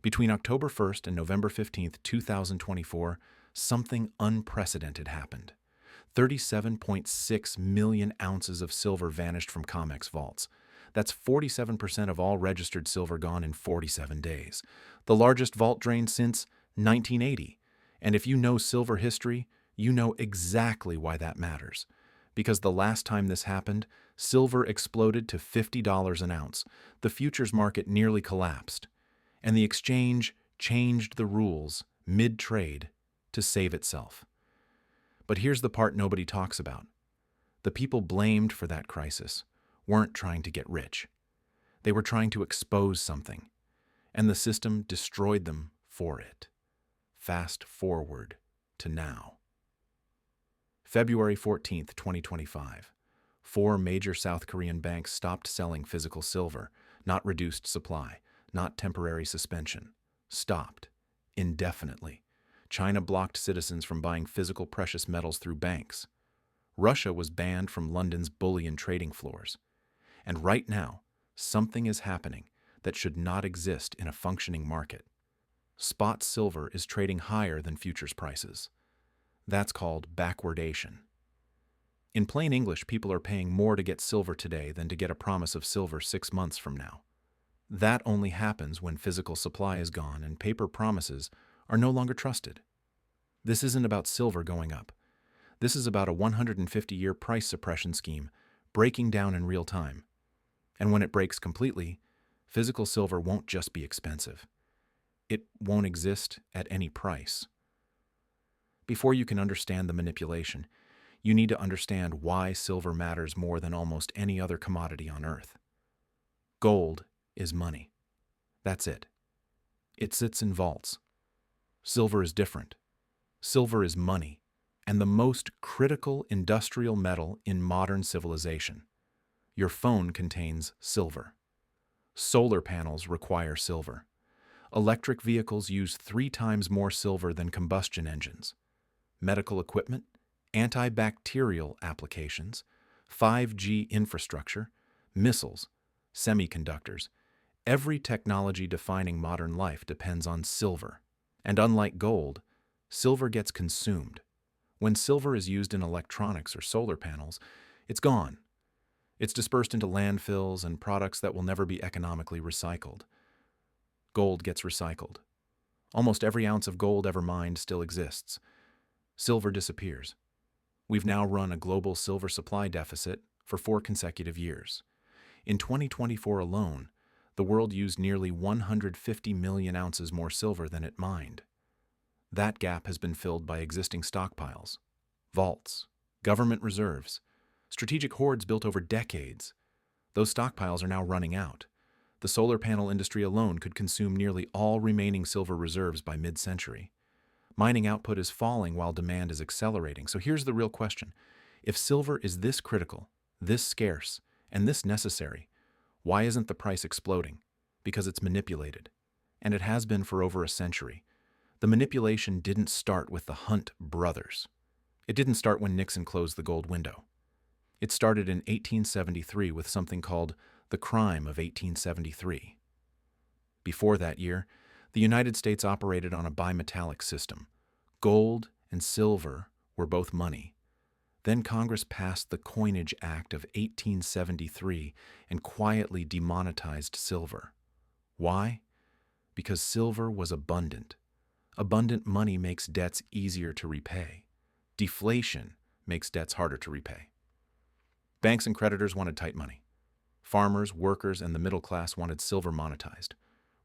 Between October 1st and November 15th, 2024, something unprecedented happened. 37.6 million ounces of silver vanished from COMEX vaults. That's 47% of all registered silver gone in 47 days. The largest vault drain since 1980. And if you know silver history, you know exactly why that matters. Because the last time this happened, silver exploded to $50 an ounce. The futures market nearly collapsed. And the exchange changed the rules mid-trade to save itself. But here's the part nobody talks about. The people blamed for that crisis weren't trying to get rich. They were trying to expose something, and the system destroyed them for it. Fast forward to now. February 14th, 2025. 4 major South Korean banks stopped selling physical silver, not reduced supply, not temporary suspension. Stopped. Indefinitely. China blocked citizens from buying physical precious metals through banks. Russia was banned from London's bullion trading floors. And right now, something is happening that should not exist in a functioning market. Spot silver is trading higher than futures prices. That's called backwardation. In plain English, people are paying more to get silver today than to get a promise of silver 6 months from now. That only happens when physical supply is gone and paper promises are no longer trusted. This isn't about silver going up. This is about a 150-year price suppression scheme breaking down in real time. And when it breaks completely, physical silver won't just be expensive. It won't exist at any price. Before you can understand the manipulation, you need to understand why silver matters more than almost any other commodity on Earth. Gold is money. That's it. It sits in vaults. Silver is different. Silver is money, and the most critical industrial metal in modern civilization. Your phone contains silver. Solar panels require silver. Electric vehicles use 3 times more silver than combustion engines. Medical equipment, antibacterial applications, 5G infrastructure, missiles, semiconductors. Every technology defining modern life depends on silver. And unlike gold, silver gets consumed. When silver is used in electronics or solar panels, it's gone. It's dispersed into landfills and products that will never be economically recycled. Gold gets recycled. Almost every ounce of gold ever mined still exists. Silver disappears. We've now run a global silver supply deficit for 4 consecutive years. In 2024 alone, the world used nearly 150 million ounces more silver than it mined. That gap has been filled by existing stockpiles, vaults, government reserves, strategic hoards built over decades. Those stockpiles are now running out. The solar panel industry alone could consume nearly all remaining silver reserves by mid-century. Mining output is falling while demand is accelerating. So here's the real question. If silver is this critical, this scarce, and this necessary, why isn't the price exploding? Because it's manipulated. And it has been for over a century. The manipulation didn't start with the Hunt brothers. It didn't start when Nixon closed the gold window. It started in 1873 with something called the Crime of 1873. Before that year, the United States operated on a bimetallic system. Gold and silver were both money. Then Congress passed the Coinage Act of 1873 and quietly demonetized silver. Why? Because silver was abundant. Abundant money makes debts easier to repay. Deflation makes debts harder to repay. Banks and creditors wanted tight money. Farmers, workers, and the middle class wanted silver monetized.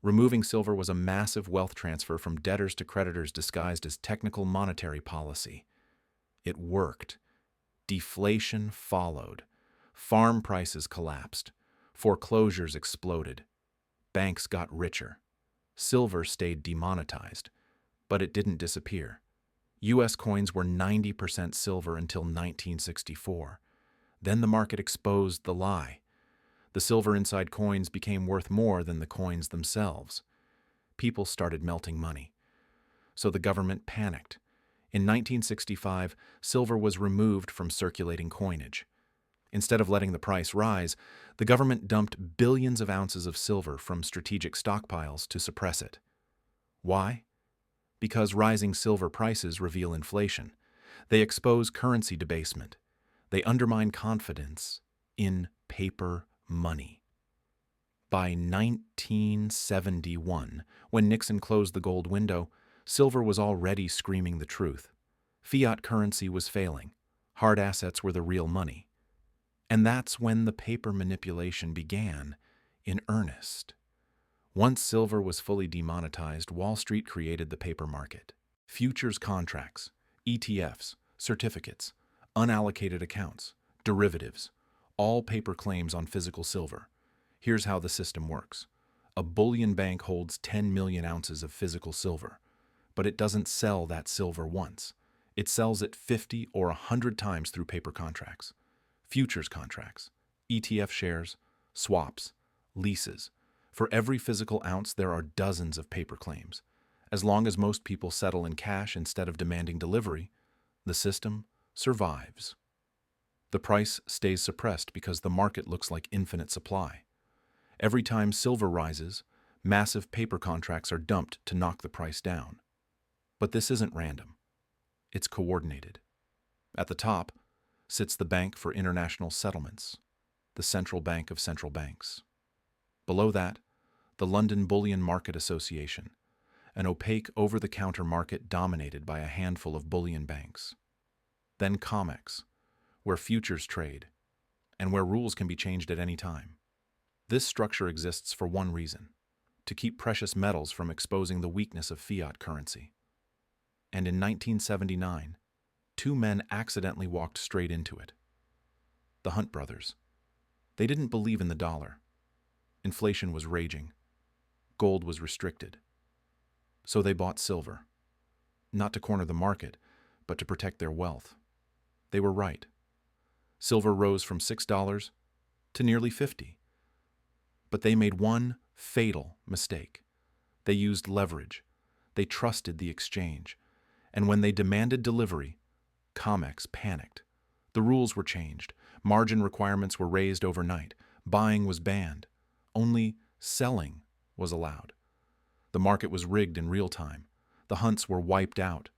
Removing silver was a massive wealth transfer from debtors to creditors disguised as technical monetary policy. It worked. Deflation followed. Farm prices collapsed. Foreclosures exploded. Banks got richer. Silver stayed demonetized. But it didn't disappear. U.S. coins were 90% silver until 1964. Then the market exposed the lie. The silver inside coins became worth more than the coins themselves. People started melting money. So the government panicked. In 1965, silver was removed from circulating coinage. Instead of letting the price rise, the government dumped billions of ounces of silver from strategic stockpiles to suppress it. Why? Because rising silver prices reveal inflation. They expose currency debasement. They undermine confidence in paper money. By 1971, when Nixon closed the gold window, silver was already screaming the truth. Fiat currency was failing. Hard assets were the real money. And that's when the paper manipulation began in earnest. Once silver was fully demonetized, Wall Street created the paper market. Futures contracts, ETFs, certificates, unallocated accounts, derivatives, all paper claims on physical silver. Here's how the system works. A bullion bank holds 10 million ounces of physical silver, but it doesn't sell that silver once. It sells it 50 or 100 times through paper contracts, futures contracts, ETF shares, swaps, leases. For every physical ounce, there are dozens of paper claims. As long as most people settle in cash instead of demanding delivery, the system survives. The price stays suppressed because the market looks like infinite supply. Every time silver rises, massive paper contracts are dumped to knock the price down. But this isn't random. It's coordinated. At the top sits the Bank for International Settlements, the central bank of central banks. Below that, the London Bullion Market Association, an opaque over-the-counter market dominated by a handful of bullion banks. Then COMEX, where futures trade, and where rules can be changed at any time. This structure exists for one reason: to keep precious metals from exposing the weakness of fiat currency. And in 1979, two men accidentally walked straight into it. The Hunt brothers. They didn't believe in the dollar. Inflation was raging. Gold was restricted. So they bought silver. Not to corner the market, but to protect their wealth. They were right. Silver rose from $6 to nearly $50. But they made one fatal mistake. They used leverage. They trusted the exchange. And when they demanded delivery, COMEX panicked. The rules were changed. Margin requirements were raised overnight. Buying was banned. Only selling was allowed. The market was rigged in real time. The hunts were wiped out.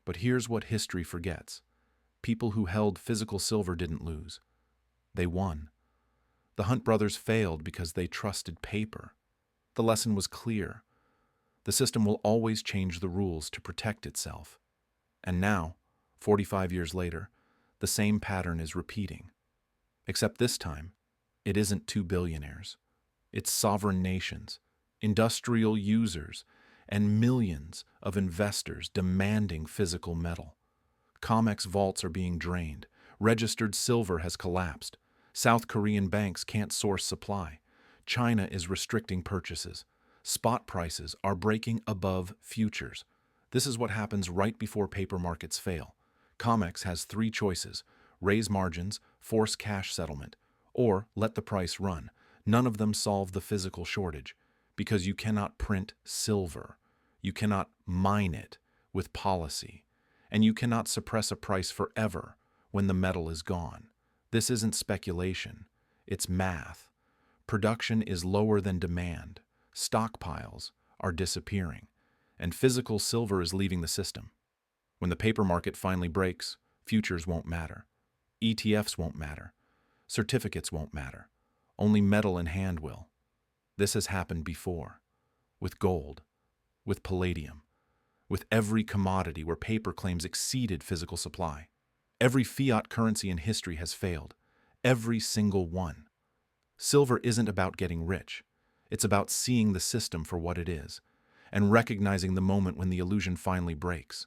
But here's what history forgets. People who held physical silver didn't lose. They won. The Hunt brothers failed because they trusted paper. The lesson was clear. The system will always change the rules to protect itself. And now, 45 years later, the same pattern is repeating. Except this time, it isn't two billionaires. It's sovereign nations, industrial users, and millions of investors demanding physical metal. COMEX vaults are being drained. Registered silver has collapsed. South Korean banks can't source supply. China is restricting purchases. Spot prices are breaking above futures. This is what happens right before paper markets fail. COMEX has three choices: raise margins, force cash settlement, or let the price run. None of them solve the physical shortage, because you cannot print silver. You cannot mine it with policy. And you cannot suppress a price forever when the metal is gone. This isn't speculation. It's math. Production is lower than demand. Stockpiles are disappearing. And physical silver is leaving the system. When the paper market finally breaks, futures won't matter. ETFs won't matter. Certificates won't matter. Only metal in hand will. This has happened before. With gold. With palladium. With every commodity where paper claims exceeded physical supply. Every fiat currency in history has failed. Every single one. Silver isn't about getting rich. It's about seeing the system for what it is, and recognizing the moment when the illusion finally breaks.